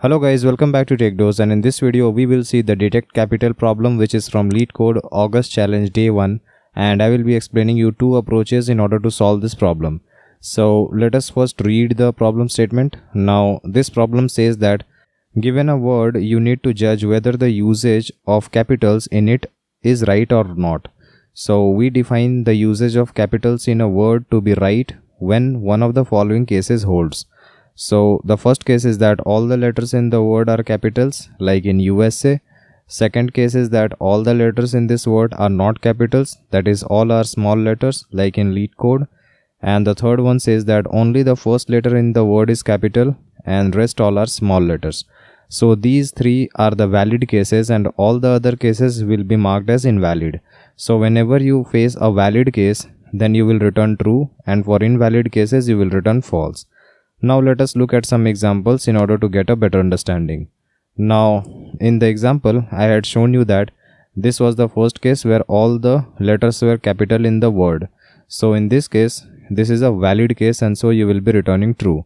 Hello guys, welcome back to TechDose, and in this video we will see the detect capital problem, which is from LeetCode August challenge day 1, and I will be explaining you two approaches in order to solve this problem. So let us first read the problem statement. Now this problem says that given a word, you need to judge whether the usage of capitals in it is right or not. So we define the usage of capitals in a word to be right when one of the following cases holds. So the first case is that all the letters in the word are capitals, like in USA. Second case is that all the letters in this word are not capitals, that is all are small letters, like in LeetCode. And the third one says that only the first letter in the word is capital and rest all are small letters. So these three are the valid cases and all the other cases will be marked as invalid. So whenever you face a valid case, then you will return true, and for invalid cases you will return false. Now let us look at some examples in order to get a better understanding. Now in the example I had shown you that this was the first case where all the letters were capital in the word. So in this case this is a valid case, and so you will be returning true.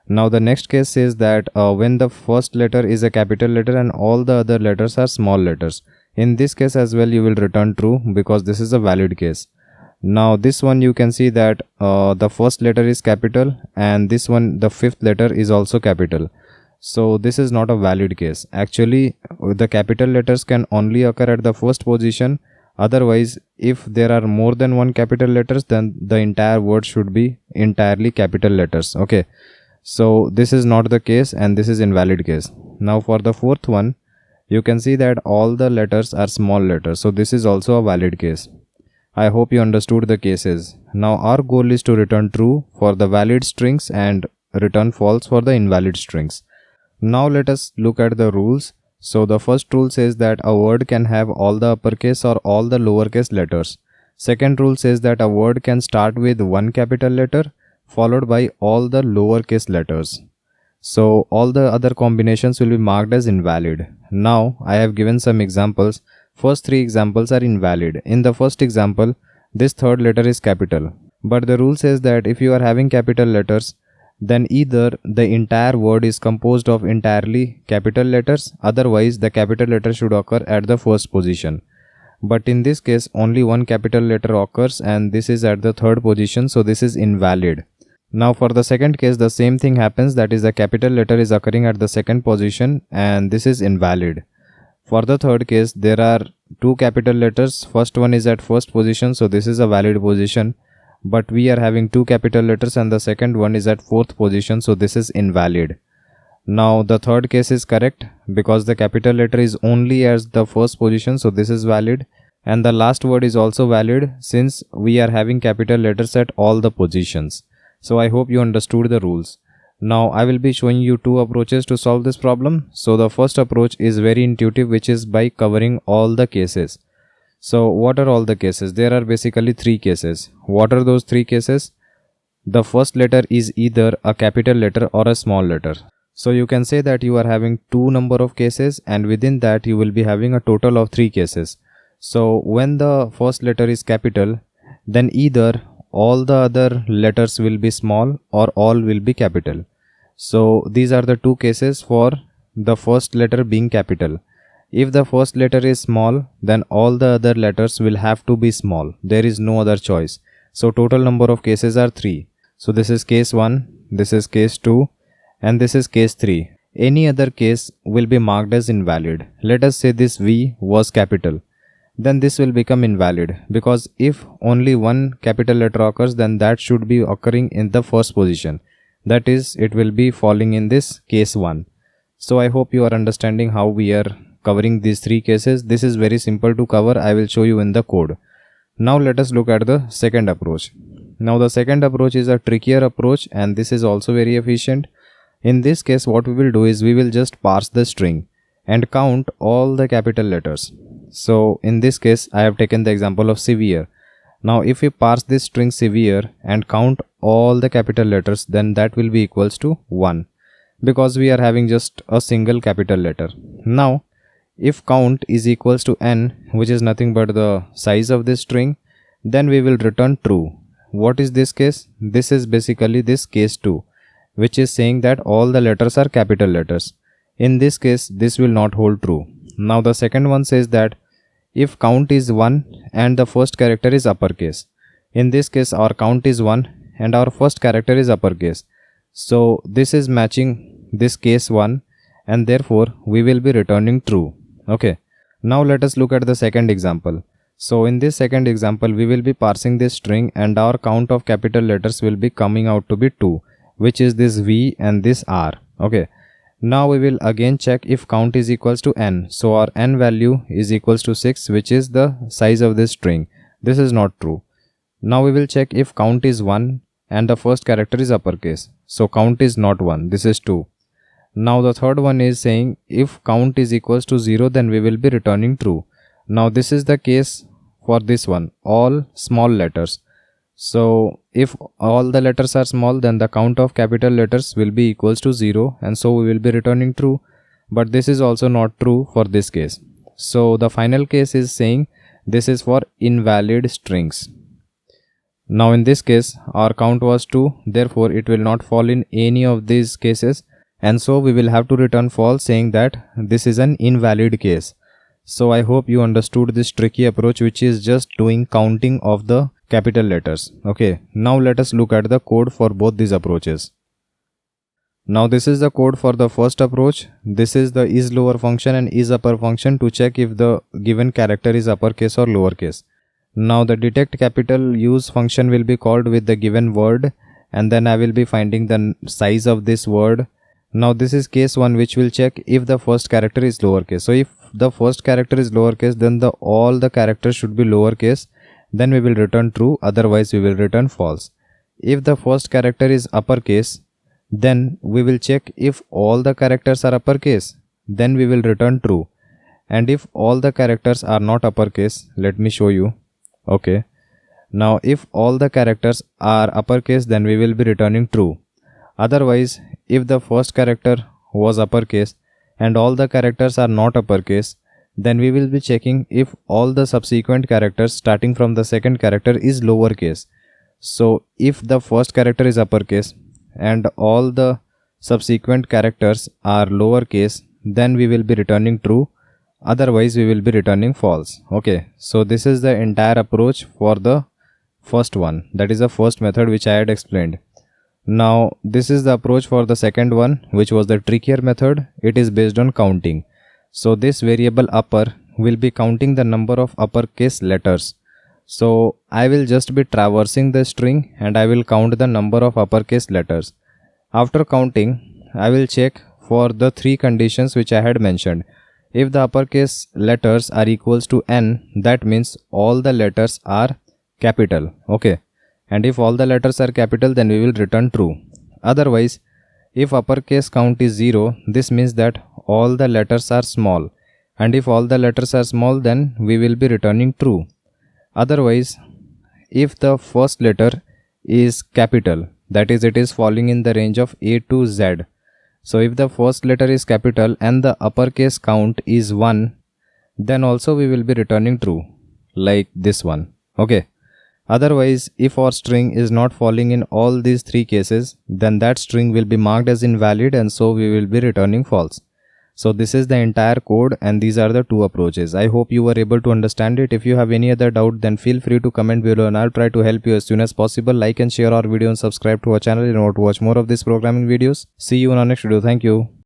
Now the next case says that when the first letter is a capital letter and all the other letters are small letters. In this case as well you will return true because this is a valid case. Now this one you can see that the first letter is capital and this one, the fifth letter, is also capital. So this is not a valid case. Actually the capital letters can only occur at the first position. Otherwise, if there are more than one capital letters, then the entire word should be entirely capital letters. Okay, so this is not the case and this is invalid case. Now for the fourth one, you can see that all the letters are small letters. So this is also a valid case. I hope you understood the cases. Now our goal is to return true for the valid strings and return false for the invalid strings. Now let us look at the rules. So the first rule says that a word can have all the uppercase or all the lowercase letters. Second rule says that a word can start with one capital letter followed by all the lowercase letters. So all the other combinations will be marked as invalid. Now I have given some examples. First three examples are invalid. In the first example, this third letter is capital. But the rule says that if you are having capital letters, then either the entire word is composed of entirely capital letters, otherwise the capital letter should occur at the first position. But in this case, only one capital letter occurs and this is at the third position, so this is invalid. Now for the second case, the same thing happens, that is the capital letter is occurring at the second position and this is invalid. For the third case, there are two capital letters. First one is at first position, so this is a valid position. But we are having two capital letters and the second one is at fourth position, so this is invalid. Now the third case is correct because the capital letter is only at the first position, so this is valid. And the last word is also valid since we are having capital letters at all the positions. So I hope you understood the rules. Now I will be showing you two approaches to solve this problem. So the first approach is very intuitive, which is by covering all the cases. So what are all the cases? There are basically three cases. What are those three cases? The first letter is either a capital letter or a small letter. So you can say that you are having two number of cases and within that you will be having a total of three cases. So when the first letter is capital, then either all the other letters will be small or all will be capital. So these are the two cases for the first letter being capital. If the first letter is small, then all the other letters will have to be small. There is no other choice. So total number of cases are 3. So this is case 1, this is case 2, and this is case 3. Any other case will be marked as invalid. Let us say this V was capital. Then this will become invalid because if only one capital letter occurs, then that should be occurring in the first position. That is, it will be falling in this case 1. So I hope you are understanding how we are covering these three cases. This is very simple to cover. I will show you in the code. Now let us look at the second approach. Now the second approach is a trickier approach and this is also very efficient. In this case, what we will do is we will just parse the string and count all the capital letters. So in this case, I have taken the example of severe. Now if we parse this string severe and count all the capital letters, then that will be equals to 1 because we are having just a single capital letter. Now if count is equals to n, which is nothing but the size of this string, then we will return true. What is this case? This is basically this case 2, which is saying that all the letters are capital letters. In this case, this will not hold true. Now the second one says that if count is 1 and the first character is uppercase. In this case, our count is 1 and our first character is uppercase. So this is matching this case 1 and therefore we will be returning true. Okay. Now let us look at the second example. So in this second example, we will be parsing this string and our count of capital letters will be coming out to be 2, which is this V and this R. Okay. Now we will again check if count is equals to n. So our n value is equals to 6, which is the size of this string. This is not true. Now we will check if count is 1 and the first character is uppercase. So count is not 1, this is 2. Now the third one is saying if count is equals to 0, then we will be returning true. Now this is the case for this one, all small letters. So if all the letters are small, then the count of capital letters will be equals to 0 and so we will be returning true. But this is also not true for this case. So the final case is saying this is for invalid strings. Now in this case, our count was 2, therefore it will not fall in any of these cases. And so we will have to return false, saying that this is an invalid case. So I hope you understood this tricky approach, which is just doing counting of the capital letters. Okay, now let us look at the code for both these approaches. Now this is the code for the first approach. This is the isLower function and isUpper function to check if the given character is uppercase or lowercase. Now the detect capital use function will be called with the given word and then I will be finding the size of this word. Now this is case 1, which will check if the first character is lowercase. So if the first character is lowercase, then all the characters should be lowercase. Then we will return true, otherwise we will return false. If the first character is uppercase, then we will check if all the characters are uppercase. Then we will return true. And if all the characters are not uppercase, let me show you. Okay. Now if all the characters are uppercase, then we will be returning true. Otherwise, if the first character was uppercase and all the characters are not uppercase, then we will be checking if all the subsequent characters starting from the second character is lowercase. So if the first character is uppercase and all the subsequent characters are lowercase, then we will be returning true. Otherwise we will be returning false. Okay, so this is the entire approach for the first one, that is the first method which I had explained. Now this is the approach for the second one, which was the trickier method. It is based on counting. So this variable upper will be counting the number of uppercase letters. So I will just be traversing the string and I will count the number of uppercase letters. After counting, I will check for the 3 conditions which I had mentioned. If the uppercase letters are equals to n, that means all the letters are capital. Okay. And if all the letters are capital, then we will return true. Otherwise, if uppercase count is 0, this means that all the letters are small. And if all the letters are small, then we will be returning true. Otherwise, if the first letter is capital, that is, it is falling in the range of A to Z. So if the first letter is capital and the uppercase count is 1, then also we will be returning true, like this one. Okay. Otherwise, if our string is not falling in all these 3 cases, then that string will be marked as invalid and so we will be returning false. So this is the entire code and these are the 2 approaches. I hope you were able to understand it. If you have any other doubt, then feel free to comment below and I'll try to help you as soon as possible. Like and share our video and subscribe to our channel in order to watch more of these programming videos. See you in our next video. Thank you.